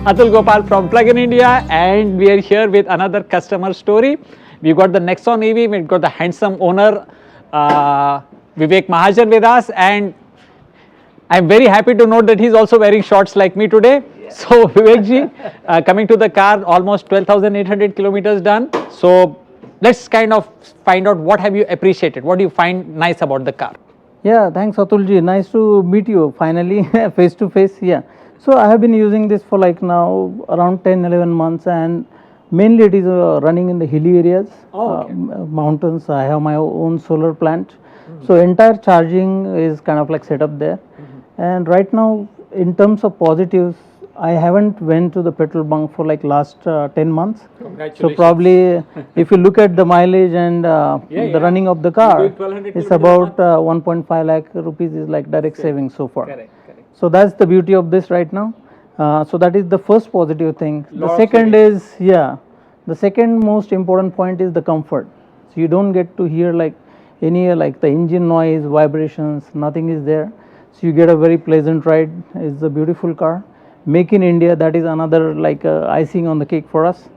Atul Gopal from Plug in India, and we are here with another customer story. We've got the Nexon EV, we've got the handsome owner Vivek Mahajan with us, and I'm very happy to note that he's also wearing shorts like me today. Yeah. So Vivekji, coming to the car, almost 12,800 kilometers done. So let's kind of find out what have you appreciated, what do you find nice about the car? Yeah, thanks Atulji. Nice to meet you finally face to face. Yeah. So I have been using this for like now around 10-11 months, and mainly it is running in the hilly areas, mountains. I have my own solar plant. So entire charging is kind of like set up there. And right now in terms of positives, I haven't went to the petrol bunk for like last 10 months. So probably if you look at the mileage and the running of the car, it's about 1.5 lakh rupees is like direct savings so far. Correct. So that's the beauty of this right now. So that is the first positive thing. The second is, the second most important point is the comfort. So you don't get to hear like any like the engine noise, vibrations, nothing is there. So you get a very pleasant ride. It's a beautiful car. Make in India, that is another like icing on the cake for us.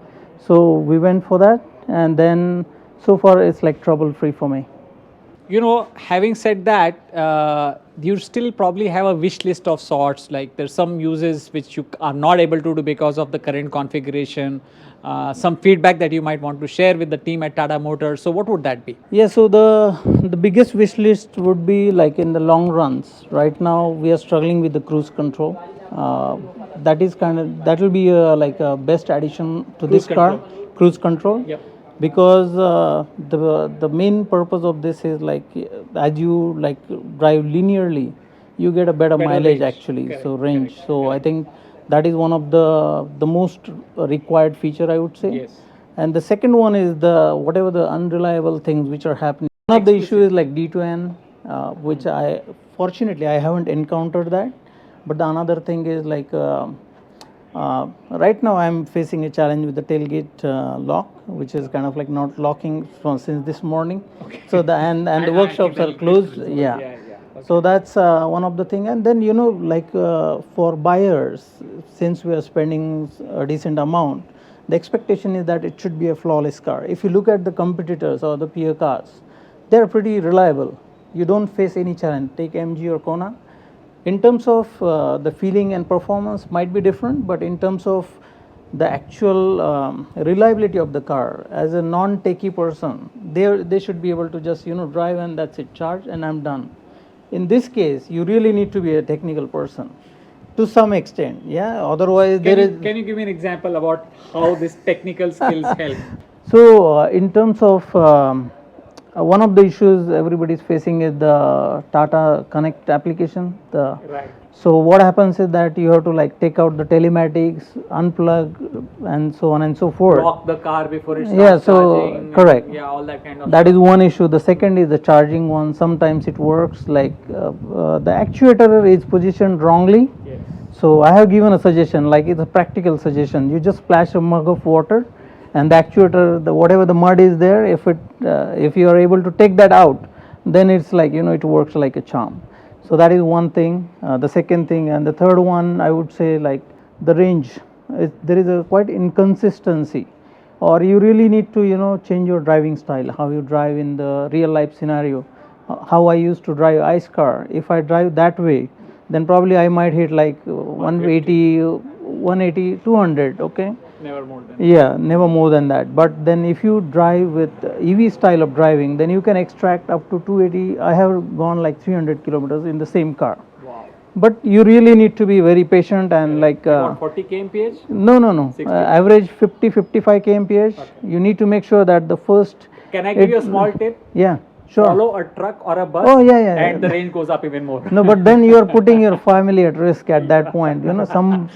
So we went for that, and then so far it's like trouble free for me. You know, having said that, you still probably have a wish list of sorts, like there's some uses which you are not able to do because of the current configuration, some feedback that you might want to share with the team at Tata Motors. So what would that be? Yeah, so the biggest wish list would be like in the long runs. Right now we are struggling with the cruise control. That is kind of, that will be like a best addition to this car, cruise control. Yep. Because the main purpose of this is like as you like drive linearly, you get a better mileage range. Actually. Correct. So range. Correct. So I think that is one of the most required feature, I would say. Yes. And the second one is the whatever the unreliable things which are happening. One of the issue is like D2N, which I fortunately I haven't encountered that. But the another thing is like right now I'm facing a challenge with the tailgate lock, which is kind of like not locking since this morning. Okay. So the and the workshops are closed. Yeah. Okay. So that's one of the thing. And then you know like for buyers, since we are spending a decent amount, the expectation is that it should be a flawless car. If you look at the competitors or the peer cars, they're pretty reliable. You don't face any challenge. Take MG or Kona. In terms of the feeling and performance might be different, but in terms of the actual reliability of the car, as a non-techie person, they should be able to just drive and that's it, charge and I'm done. In this case, you really need to be a technical person to some extent. Yeah. Otherwise, Can you give me an example about how these technical skills help? So in terms of one of the issues everybody is facing is the Tata Connect application. Right. So what happens is that you have to like take out the telematics, unplug, and so on and so forth. Lock the car before it starts charging. Correct. Yeah, all that kind of that stuff. Is one issue. The second is the charging one. Sometimes it works like the actuator is positioned wrongly. Yes. So I have given a suggestion, like it's a practical suggestion. You just splash a mug of water, and the actuator, whatever the mud is there, if you are able to take that out, then it's like it works like a charm. So that is one thing. The second thing, and the third one, I would say like the range. There is a quite inconsistency, or you really need to change your driving style, how you drive in the real life scenario. How I used to drive ICE car. If I drive that way, then probably I might hit like 180, 200. Okay. Never more than never more than that. But then if you drive with EV style of driving, then you can extract up to 280. I have gone like 300 kilometers in the same car. Wow. But you really need to be very patient and like 40 kmph? No. Average 50-55 kmph. Okay. You need to make sure that the first. Can I give you a small tip? Yeah. Sure. Follow a truck or a bus. And the range goes up even more. No, but then you are putting your family at risk at that point.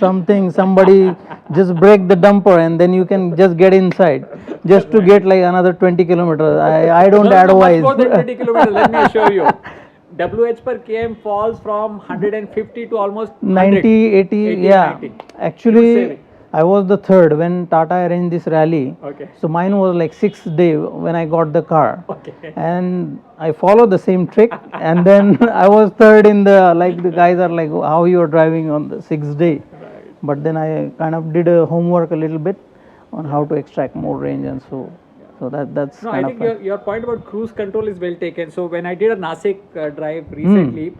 Somebody just break the dumper and then you can just get inside just to get like another 20 kilometers. I don't advise. Much more than 20 kilometers. Let me assure you. WH per km falls from 150 to almost 90, 80. Yeah. 90. Actually, I was the third when Tata arranged this rally. Okay. So mine was like 6th day when I got the car. Okay. And I followed the same trick and then I was third in the, like the guys are like, how you are driving on the 6th day. Right. but then I kind of did a homework a little bit on how to extract more range, and so that's No, I kind think of your point about cruise control is well taken. So when I did a Nasik drive recently,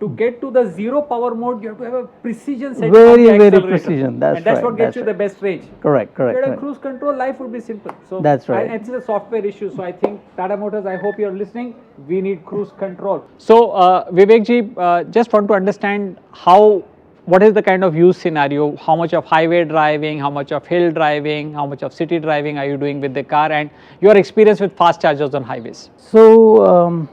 to get to the zero power mode, you have to have a precision setting on very the very accelerator. precision. That's and that's right. what gets That's you right. the best range. Correct, If correct. you had a correct. cruise control, life would be simple. So That's right. And it's a software issue. So I think Tata Motors, I hope you're listening. We need cruise control. So Vivek ji, just want to understand what is the kind of use scenario? How much of highway driving? How much of hill driving? How much of city driving are you doing with the car? And your experience with fast chargers on highways? So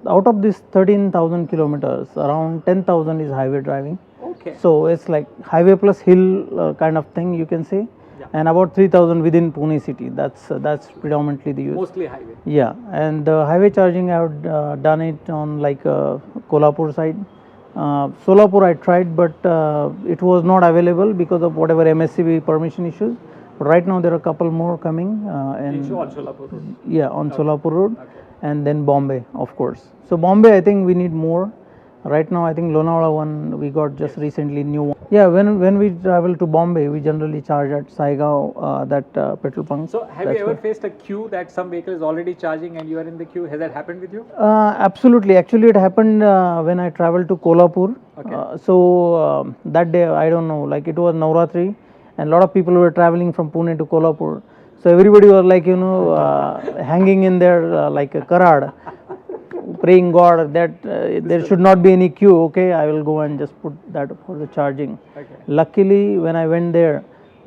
out of this 13,000 kilometers, around 10,000 is highway driving. Okay. So it's like highway plus hill kind of thing, you can say. Yeah. And about 3,000 within Pune city. That's predominantly the use. Mostly highway. Yeah, and highway charging I have done it on like Kolhapur side. Solapur I tried, but it was not available because of whatever MSCB permission issues. But right now there are a couple more coming. Issue on Solapur Road. Yeah, on Solapur Road, Okay. and then Bombay, of course. So Bombay, I think we need more. Right now, I think Lonavala one we got just recently new one. Yeah, when we travel to Bombay, we generally charge at Saigaon, that petrol pump. So have you ever faced a queue that some vehicle is already charging and you are in the queue? Has that happened with you? Absolutely. Actually, it happened when I traveled to Kolhapur. Okay. That day, I don't know, like it was Navratri, and a lot of people were traveling from Pune to Kolhapur. So everybody was like, hanging in there like a karad, praying God that there should not be any queue. Okay, I will go and just put that for the charging. Okay. Luckily, when I went there,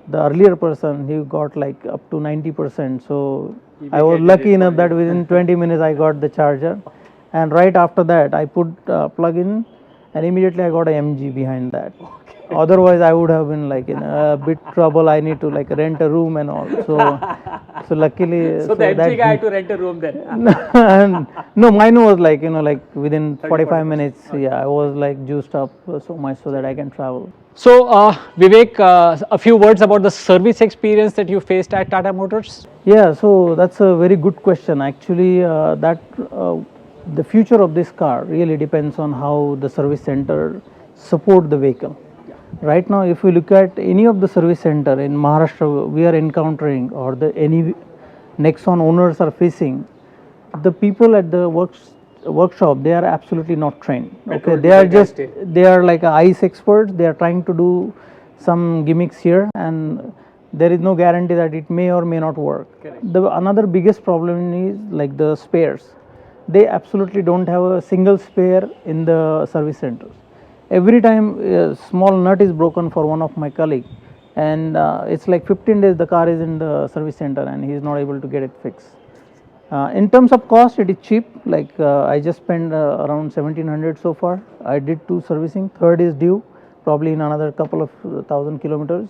the earlier person, he got like up to 90%. So I was lucky enough that within 20 minutes I got the charger. And right after that, I put plug in, and immediately I got a MG behind that. Otherwise, I would have been like in a bit trouble. I need to like rent a room and all. So luckily, So the MG guy had to rent a room then. no, mine was like like within 45 minutes. Yeah, I was like juiced up so much so that I can travel. So Vivek, a few words about the service experience that you faced at Tata Motors. Yeah, so that's a very good question. Actually, the future of this car really depends on how the service center support the vehicle. Right now, if we look at any of the service center in Maharashtra we are encountering, or any Nexon owners are facing, the people at the workshop, they are absolutely not trained. Okay, they are like ICE experts. They are trying to do some gimmicks here, and there is no guarantee that it may or may not work. Another biggest problem is like the spares. They absolutely don't have a single spare in the service centers. Every time a small nut is broken for one of my colleagues, and it's like 15 days the car is in the service center and he is not able to get it fixed. In terms of cost, it is cheap. Like I just spent around 1,700 so far. I did 2 servicing. Third is due, probably in another couple of 1,000 kilometers.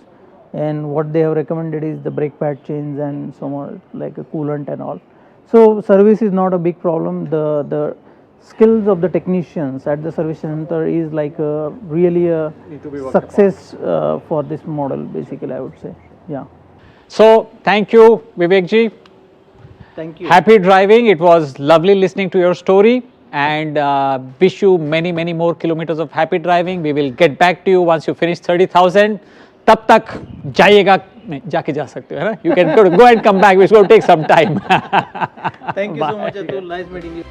And what they have recommended is the brake pad change and some more like a coolant and all. So service is not a big problem. The skills of the technicians at the service center is like really a success for this model, basically, I would say. Yeah. So thank you, Vivek ji. Thank you. Happy driving. It was lovely listening to your story, and wish you many more kilometers of happy driving. We will get back to you once you finish 30,000. तब तक जाइएगा, नहीं जाके जा सकते हो, है ना? You can go and come back. It's going to take some time. Thank you so much, Atul. Nice meeting you.